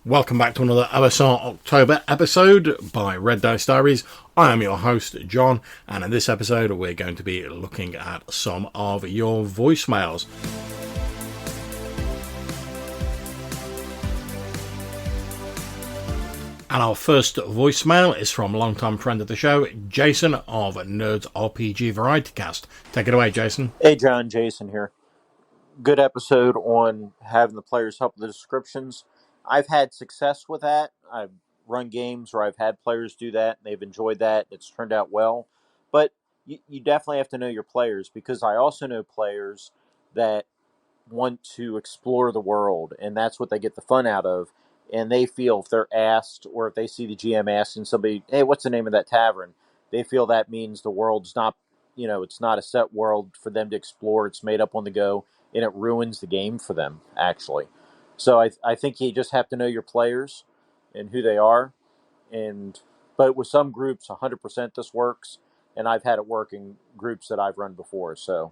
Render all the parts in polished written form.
Welcome back to another OSR October episode by Red Dice Diaries. I am your host, John, and in this episode we're going to be looking at some of your voicemails. And our first voicemail is from longtime friend of the show, Jason of Nerds RPG Variety Cast. Take it away, Jason. Hey John, Jason here. Good episode on having the players help with the descriptions. I've had success with that. I've run games where I've had players do that, and they've enjoyed that. It's turned out well. But you definitely have to know your players, because I also know players that want to explore the world, and that's what they get the fun out of. And they feel if they're asked, or if they see the GM asking somebody, hey, what's the name of that tavern? They feel that means the world's not, it's not a set world for them to explore. It's made up on the go, and it ruins the game for them, actually. So I think you just have to know your players and who they are. But with some groups, 100% this works, and I've had it work in groups that I've run before. So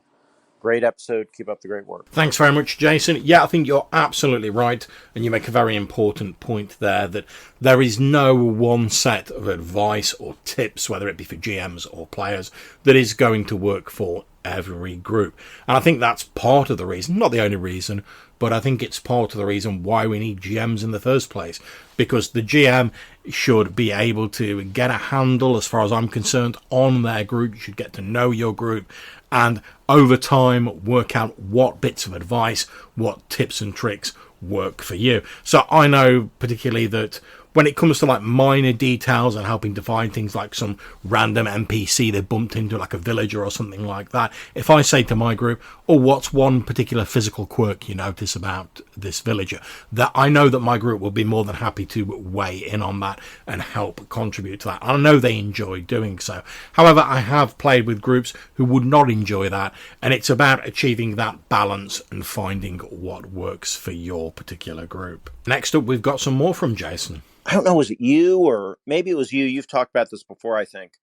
great episode. Keep up the great work. Thanks very much, Jason. Yeah, I think you're absolutely right, and you make a very important point there that there is no one set of advice or tips, whether it be for GMs or players, that is going to work for every group. And I think that's part of the reason, not the only reason, but I think it's part of the reason why we need GMs in the first place, because the GM should be able to get a handle, as far as I'm concerned, on their group. You should get to know your group, and over time work out what bits of advice, what tips and tricks work for you. So I know particularly that when it comes to like minor details and helping to find things like some random NPC they bumped into, like a villager or something like that, if I say to my group, oh, what's one particular physical quirk you notice about this villager, that I know that my group will be more than happy to weigh in on that and help contribute to that. I know they enjoy doing so. However, I have played with groups who would not enjoy that, and it's about achieving that balance and finding what works for your particular group. Next up, we've got some more from Jason. I don't know, was it you, or maybe it was you? You've talked about this before, I think.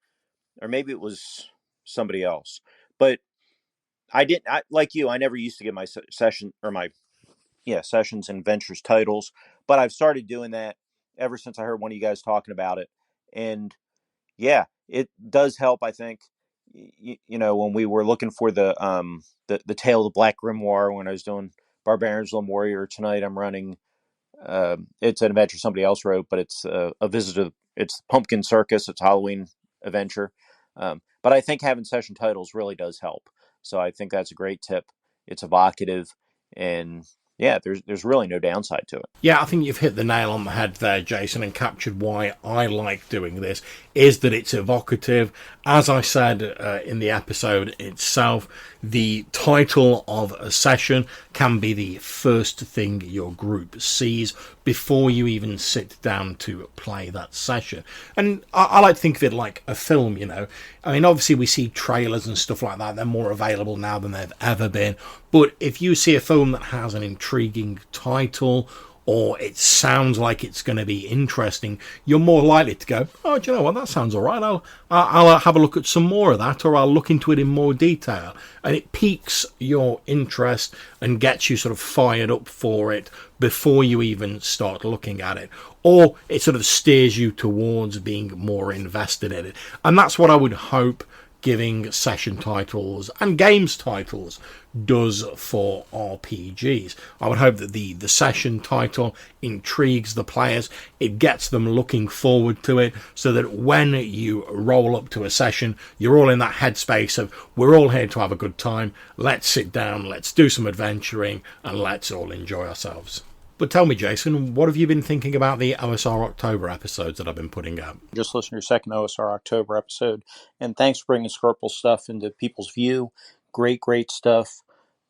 Or maybe it was somebody else. But like you, I never used to give my sessions and ventures titles. But I've started doing that ever since I heard one of you guys talking about it. And yeah, it does help, I think. When we were looking for the Tale of the Black Grimoire, when I was doing Barbarian's Lone Warrior, tonight I'm running... it's an adventure somebody else wrote, but it's a visit to, it's Pumpkin Circus. It's a Halloween adventure. But I think having session titles really does help. So I think that's a great tip. It's evocative, and yeah, there's really no downside to it. Yeah, I think you've hit the nail on the head there, Jason, and captured why I like doing this, is that it's evocative. As I said in the episode itself, the title of a session can be the first thing your group sees before you even sit down to play that session. And I like to think of it like a film, I mean, obviously we see trailers and stuff like that. They're more available now than they've ever been. But if you see a film that has an intriguing title, or it sounds like it's going to be interesting, you're more likely to go, oh, do you know what, that sounds all right. I'll have a look at some more of that, or I'll look into it in more detail. And it piques your interest and gets you sort of fired up for it before you even start looking at it. Or it sort of steers you towards being more invested in it. And that's what I would hope giving session titles and games titles does for RPGs. I would hope that the session title intrigues the players. It gets them looking forward to it, so that when you roll up to a session, you're all in that headspace of, we're all here to have a good time. Let's sit down, let's do some adventuring, and let's all enjoy ourselves. But tell me, Jason, what have you been thinking about the OSR October episodes that I've been putting out? Just listen to your second OSR October episode. And thanks for bringing Scorpio stuff into people's view. Great stuff.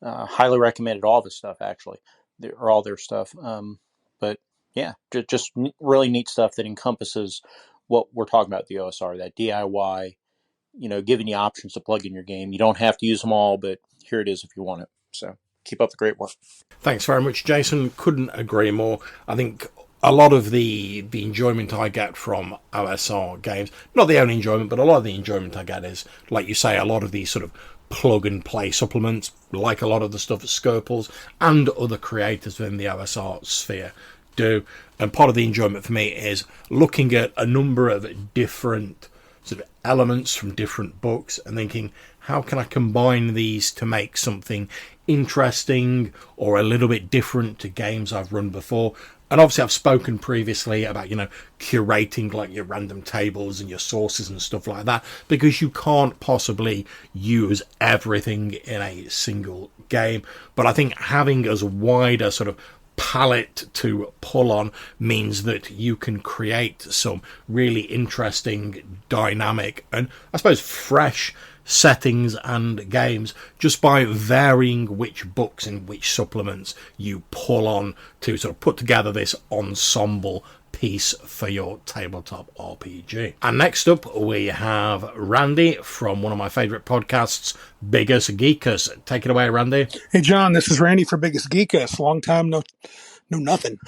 Highly recommended all this stuff, actually, or all their stuff. But yeah, just really neat stuff that encompasses what we're talking about at the OSR, that DIY, giving you options to plug in your game. You don't have to use them all, but here it is if you want it. So keep up the great work. Thanks very much, Jason. Couldn't agree more. I think a lot of the enjoyment I get from OSR games, not the only enjoyment, but a lot of the enjoyment I get is, like you say, a lot of these sort of plug and play supplements, like a lot of the stuff at Skerples and other creators within the OSR sphere do. And part of the enjoyment for me is looking at a number of different sort of elements from different books and thinking, how can I combine these to make something interesting or a little bit different to games I've run before? And obviously I've spoken previously about, curating like your random tables and your sources and stuff like that, because you can't possibly use everything in a single game. But I think having as wide a sort of palette to pull on means that you can create some really interesting, dynamic, and I suppose fresh settings and games just by varying which books and which supplements you pull on to sort of put together this ensemble piece for your tabletop RPG. And next up we have Randy from one of my favourite podcasts, Biggest Geekers. Take it away, Randy. Hey, John, this is Randy for Biggest Geekers. Long time no nothing.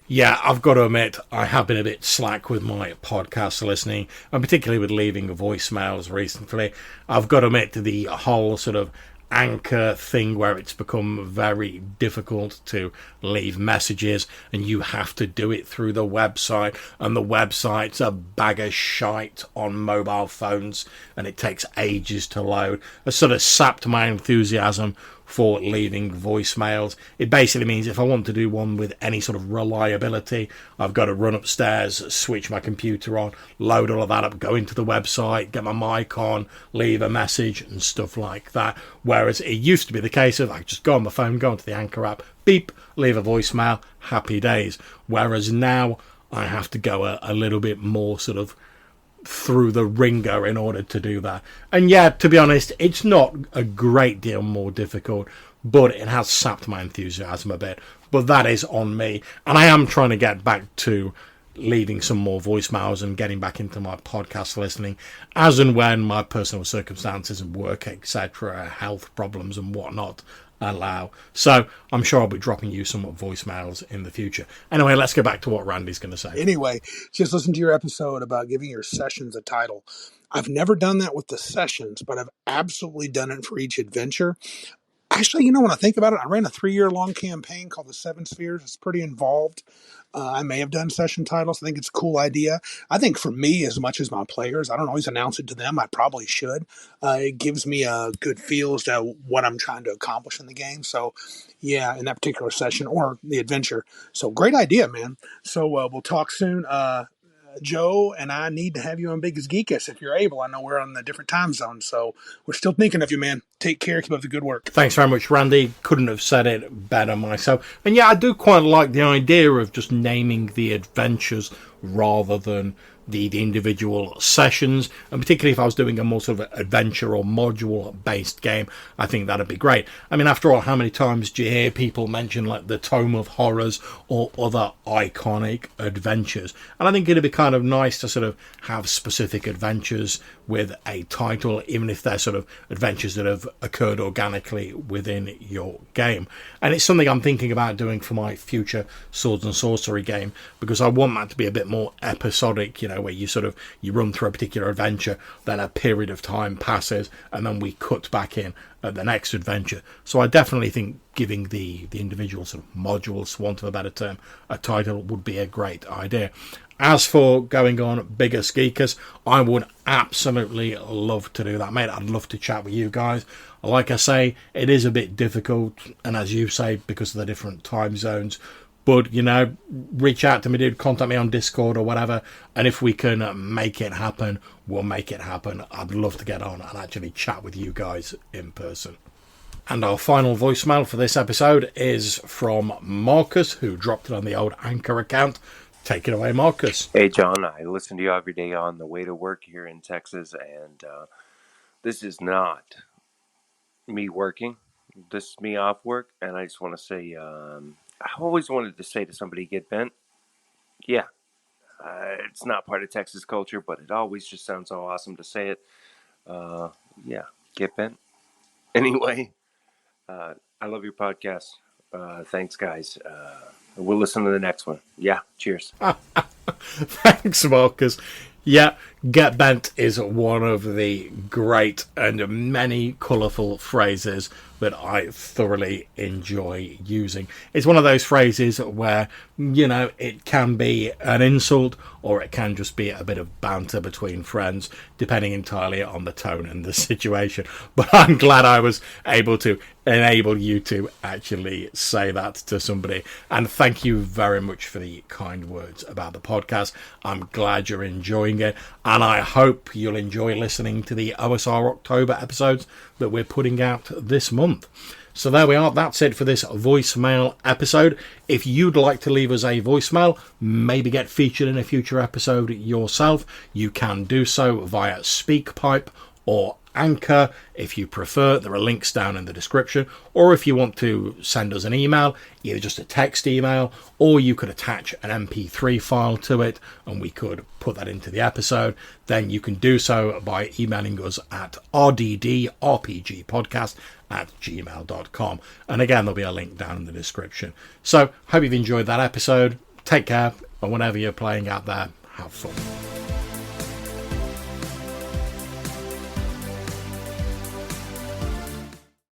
Yeah, I've got to admit, I have been a bit slack with my podcast listening, and particularly with leaving voicemails recently. I've got to admit, the whole sort of Anchor thing where it's become very difficult to leave messages and you have to do it through the website, and the website's a bag of shite on mobile phones and it takes ages to load. It sort of sapped my enthusiasm for leaving voicemails. It basically means if I want to do one with any sort of reliability, I've got to run upstairs, switch my computer on, load all of that up, go into the website, get my mic on, leave a message and stuff like that. Whereas it used to be the case of I just go on my phone, go into the Anchor app, beep, leave a voicemail, happy days. Whereas now I have to go a little bit more sort of through the ringer in order to do that. And yeah, to be honest, it's not a great deal more difficult, but it has sapped my enthusiasm a bit. But that is on me, and I am trying to get back to leaving some more voicemails and getting back into my podcast listening as and when my personal circumstances and work, etc., health problems and whatnot allow. So I'm sure I'll be dropping you some voicemails in the future. Anyway, let's go back to what Randy's going to say. Anyway, just listen to your episode about giving your sessions a title. I've never done that with the sessions, but I've absolutely done it for each adventure. Actually, when I think about it, I ran a 3-year-long campaign called the Seven Spheres. It's pretty involved. I may have done session titles. I think it's a cool idea. I think for me, as much as my players, I don't always announce it to them. I probably should. It gives me a good feel as to what I'm trying to accomplish in the game. So, yeah, in that particular session or the adventure. So, great idea, man. So, we'll talk soon. Joe and I need to have you on Biggest Geekus if you're able. I know we're on the different time zones, so we're still thinking of you, man. Take care. Keep up the good work. Thanks very much, Randy. Couldn't have said it better myself. And yeah, I do quite like the idea of just naming the adventures rather than the individual sessions, and particularly if I was doing a more sort of adventure or module based game, I think that'd be great. I mean, after all, how many times do you hear people mention like the Tome of Horrors or other iconic adventures? And I think it'd be kind of nice to sort of have specific adventures with a title, even if they're sort of adventures that have occurred organically within your game. And it's something I'm thinking about doing for my future Swords and Sorcery game, because I want that to be a bit more episodic, where you run through a particular adventure, then a period of time passes, and then we cut back in at the next adventure. So I definitely think giving the individual sort of modules, for want of a better term, a title would be a great idea. As for going on Biggest Geekers, I would absolutely love to do that, mate. I'd love to chat with you guys. Like I say, it is a bit difficult, and as you say, because of the different time zones. But, reach out to me, dude. Contact me on Discord or whatever. And if we can make it happen, we'll make it happen. I'd love to get on and actually chat with you guys in person. And our final voicemail for this episode is from Marcus, who dropped it on the old Anchor account. Take it away, Marcus. Hey, John. I listen to you every day on the way to work here in Texas, and this is not me working. This is me off work, and I just want to say, I always wanted to say to somebody, get bent. Yeah, it's not part of Texas culture, but it always just sounds so awesome to say it. Yeah, get bent. Anyway, I love your podcast. Thanks, guys. We'll listen to the next one. Yeah, cheers. Thanks, Marcus. Yeah, Get bent is one of the great and many colourful phrases that I thoroughly enjoy using. It's one of those phrases where, it can be an insult or it can just be a bit of banter between friends, depending entirely on the tone and the situation. But I'm glad I was able to enable you to actually say that to somebody. And thank you very much for the kind words about the podcast. I'm glad you're enjoying it. And I hope you'll enjoy listening to the OSR October episodes that we're putting out this month. So there we are. That's it for this voicemail episode. If you'd like to leave us a voicemail, maybe get featured in a future episode yourself, you can do so via SpeakPipe or Anchor if you prefer. There are links down in the description. Or if you want to send us an email, either just a text email, or you could attach an MP3 file to it and we could put that into the episode, then you can do so by emailing us at rddrpgpodcast@gmail.com. And again, there'll be a link down in the description. So hope you've enjoyed that episode. Take care, and whenever you're playing out there, have fun.